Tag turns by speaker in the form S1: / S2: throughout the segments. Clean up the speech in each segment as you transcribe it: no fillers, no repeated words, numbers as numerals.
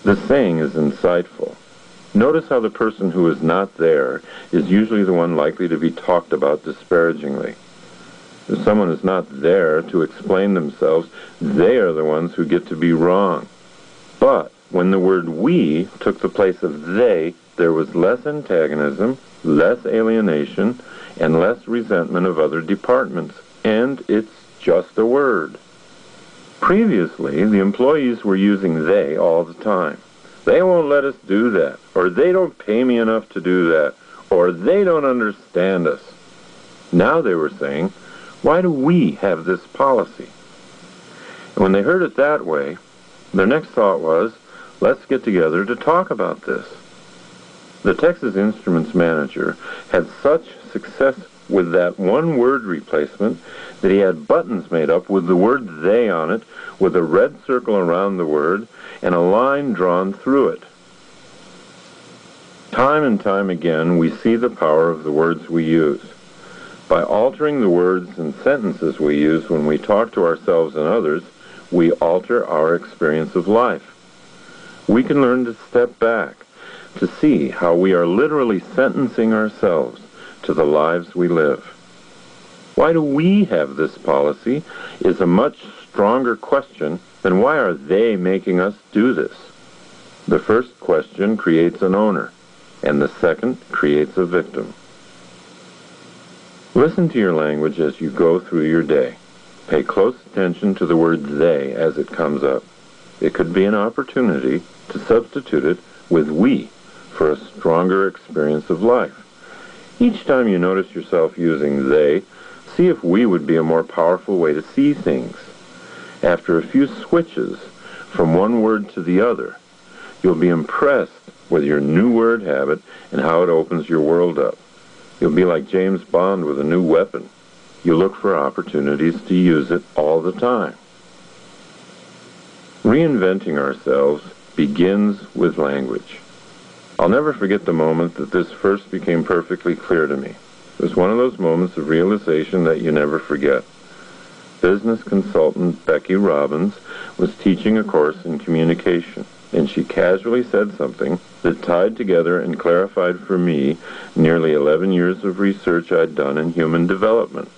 S1: The saying is insightful. Notice how the person who is not there is usually the one likely to be talked about disparagingly. If someone is not there to explain themselves, they are the ones who get to be wrong. But when the word we took the place of they, there was less antagonism, less alienation, and less resentment of other departments. And it's just a word. Previously, the employees were using they all the time. They won't let us do that, or they don't pay me enough to do that, or they don't understand us. Now they were saying, why do we have this policy? And when they heard it that way, their next thought was, let's get together to talk about this. The Texas Instruments manager had such success with that one word replacement that he had buttons made up with the word they on it, with a red circle around the word and a line drawn through it. Time and time again, we see the power of the words we use. By altering the words and sentences we use when we talk to ourselves and others, we alter our experience of life. We can learn to step back, to see how we are literally sentencing ourselves to the lives we live. Why do we have this policy is a much stronger question than why are they making us do this? The first question creates an owner, and the second creates a victim. Listen to your language as you go through your day. Pay close attention to the word they as it comes up. It could be an opportunity to substitute it with we for a stronger experience of life. Each time you notice yourself using they, see if we would be a more powerful way to see things. After a few switches from one word to the other, you'll be impressed with your new word habit and how it opens your world up. You'll be like James Bond with a new weapon. You look for opportunities to use it all the time. Reinventing ourselves begins with language. I'll never forget the moment that this first became perfectly clear to me. It was one of those moments of realization that you never forget. Business consultant Becky Robbins was teaching a course in communication, and she casually said something that tied together and clarified for me nearly 11 years of research I'd done in human development.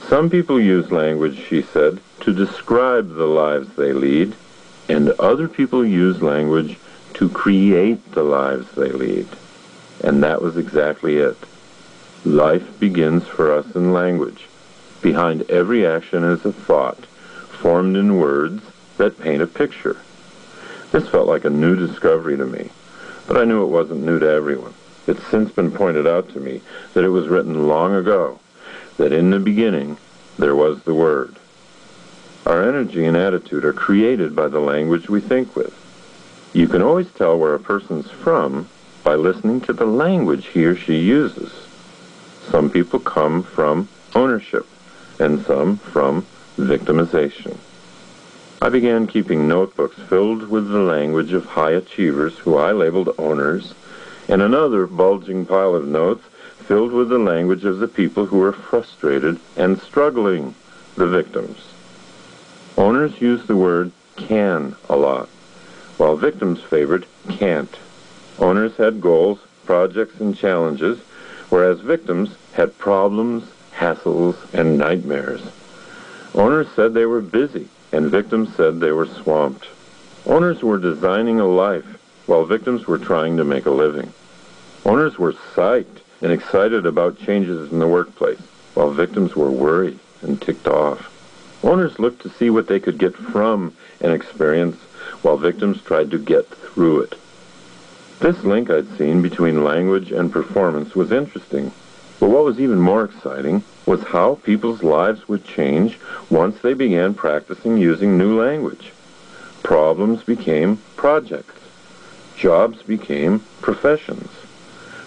S1: Some people use language, she said, to describe the lives they lead, and other people use language to create the lives they lead. And that was exactly it. Life begins for us in language. Behind every action is a thought, formed in words that paint a picture. This felt like a new discovery to me, but I knew it wasn't new to everyone. It's since been pointed out to me that it was written long ago, that in the beginning there was the Word. Our energy and attitude are created by the language we think with. You can always tell where a person's from by listening to the language he or she uses. Some people come from ownership, and some from victimization. I began keeping notebooks filled with the language of high achievers who I labeled owners, and another bulging pile of notes filled with the language of the people who were frustrated and struggling, the victims. Owners use the word can a lot, while victims favored can't. Owners had goals, projects, and challenges, whereas victims had problems, hassles, and nightmares. Owners said they were busy, and victims said they were swamped. Owners were designing a life, while victims were trying to make a living. Owners were psyched and excited about changes in the workplace, while victims were worried and ticked off. Owners looked to see what they could get from an experience, while victims tried to get through it. This link I'd seen between language and performance was interesting, but what was even more exciting was how people's lives would change once they began practicing using new language. Problems became projects. Jobs became professions.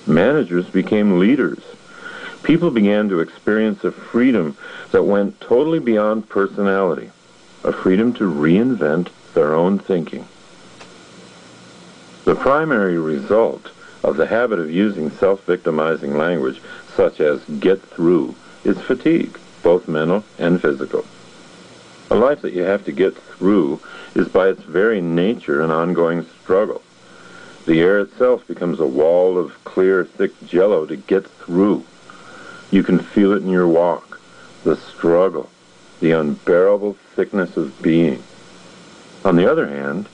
S1: Managers became leaders. People began to experience a freedom that went totally beyond personality, a freedom to reinvent their own thinking. The primary result of the habit of using self-victimizing language, such as get through, is fatigue, both mental and physical. A life that you have to get through is by its very nature an ongoing struggle. The air itself becomes a wall of clear, thick jello to get through. You can feel it in your walk, the struggle, the unbearable thickness of being. On the other hand,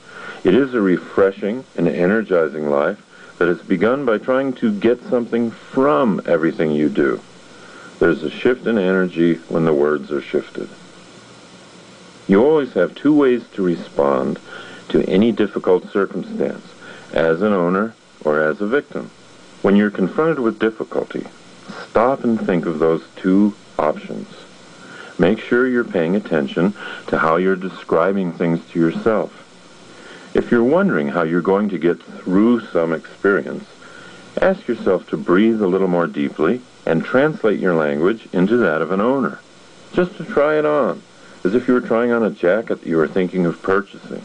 S1: it is a refreshing and energizing life that is begun by trying to get something from everything you do. There's a shift in energy when the words are shifted. You always have two ways to respond to any difficult circumstance, as an owner or as a victim. When you're confronted with difficulty, stop and think of those two options. Make sure you're paying attention to how you're describing things to yourself. If you're wondering how you're going to get through some experience, ask yourself to breathe a little more deeply and translate your language into that of an owner, just to try it on, as if you were trying on a jacket that you were thinking of purchasing.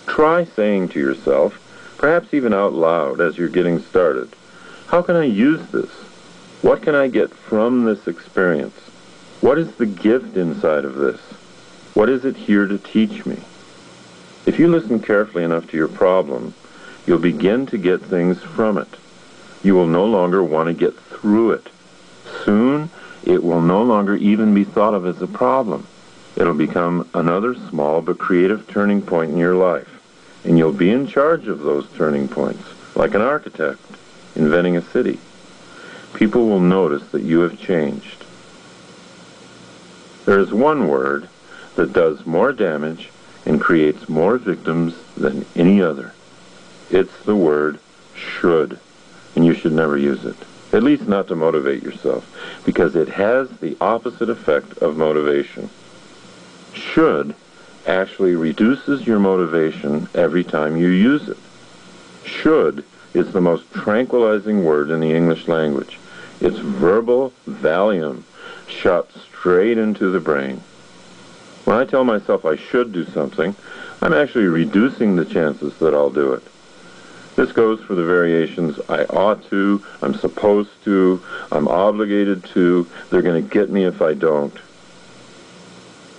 S1: Try saying to yourself, perhaps even out loud as you're getting started, how can I use this? What can I get from this experience? What is the gift inside of this? What is it here to teach me? If you listen carefully enough to your problem, you'll begin to get things from it. You will no longer want to get through it. Soon, it will no longer even be thought of as a problem. It'll become another small but creative turning point in your life, and you'll be in charge of those turning points, like an architect inventing a city. People will notice that you have changed. There is one word that does more damage and creates more victims than any other. It's the word should, and you should never use it, at least not to motivate yourself, because it has the opposite effect of motivation. Should actually reduces your motivation every time you use it. Should is the most tranquilizing word in the English language. It's verbal Valium shot straight into the brain. When I tell myself I should do something, I'm actually reducing the chances that I'll do it. This goes for the variations I ought to, I'm supposed to, I'm obligated to, they're going to get me if I don't.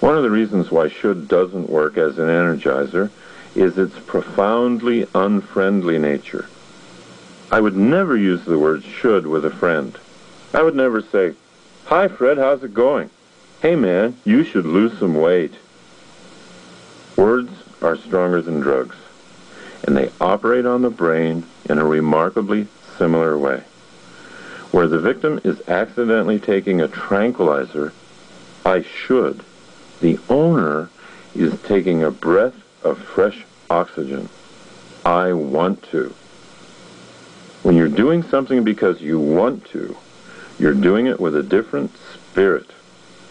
S1: One of the reasons why should doesn't work as an energizer is its profoundly unfriendly nature. I would never use the word should with a friend. I would never say, "Hi Fred, how's it going? Hey man, you should lose some weight." Words are stronger than drugs, and they operate on the brain in a remarkably similar way. Where the victim is accidentally taking a tranquilizer, I should, the owner is taking a breath of fresh oxygen. I want to. When you're doing something because you want to, you're doing it with a different spirit.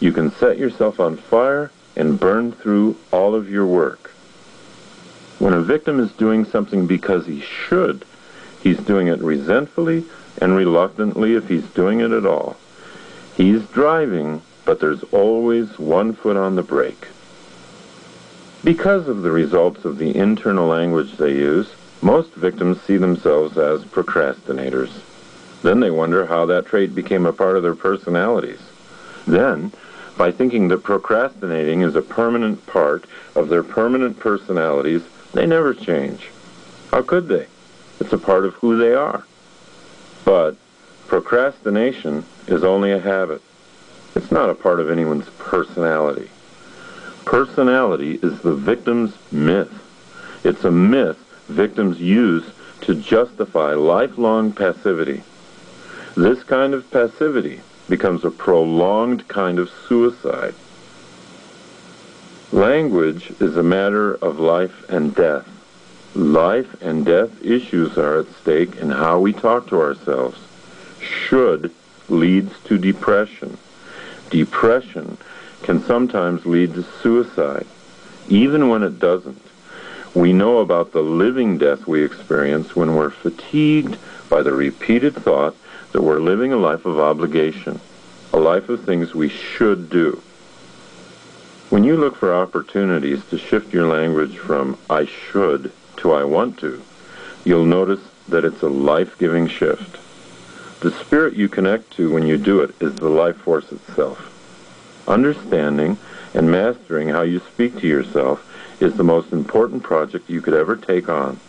S1: You can set yourself on fire and burn through all of your work. When a victim is doing something because he should, he's doing it resentfully and reluctantly if he's doing it at all. He's driving, but there's always one foot on the brake. Because of the results of the internal language they use, most victims see themselves as procrastinators. Then they wonder how that trait became a part of their personalities. Then, by thinking that procrastinating is a permanent part of their permanent personalities, they never change. How could they? It's a part of who they are. But procrastination is only a habit. It's not a part of anyone's personality. Personality is the victim's myth. It's a myth victims use to justify lifelong passivity. This kind of passivity becomes a prolonged kind of suicide. Language is a matter of life and death. Life and death issues are at stake in how we talk to ourselves. Should leads to depression. Depression can sometimes lead to suicide, even when it doesn't. We know about the living death we experience when we're fatigued by the repeated thought that we're living a life of obligation, a life of things we should do. When you look for opportunities to shift your language from "I should" to "I want to," you'll notice that it's a life-giving shift. The spirit you connect to when you do it is the life force itself. Understanding And mastering how you speak to yourself is the most important project you could ever take on.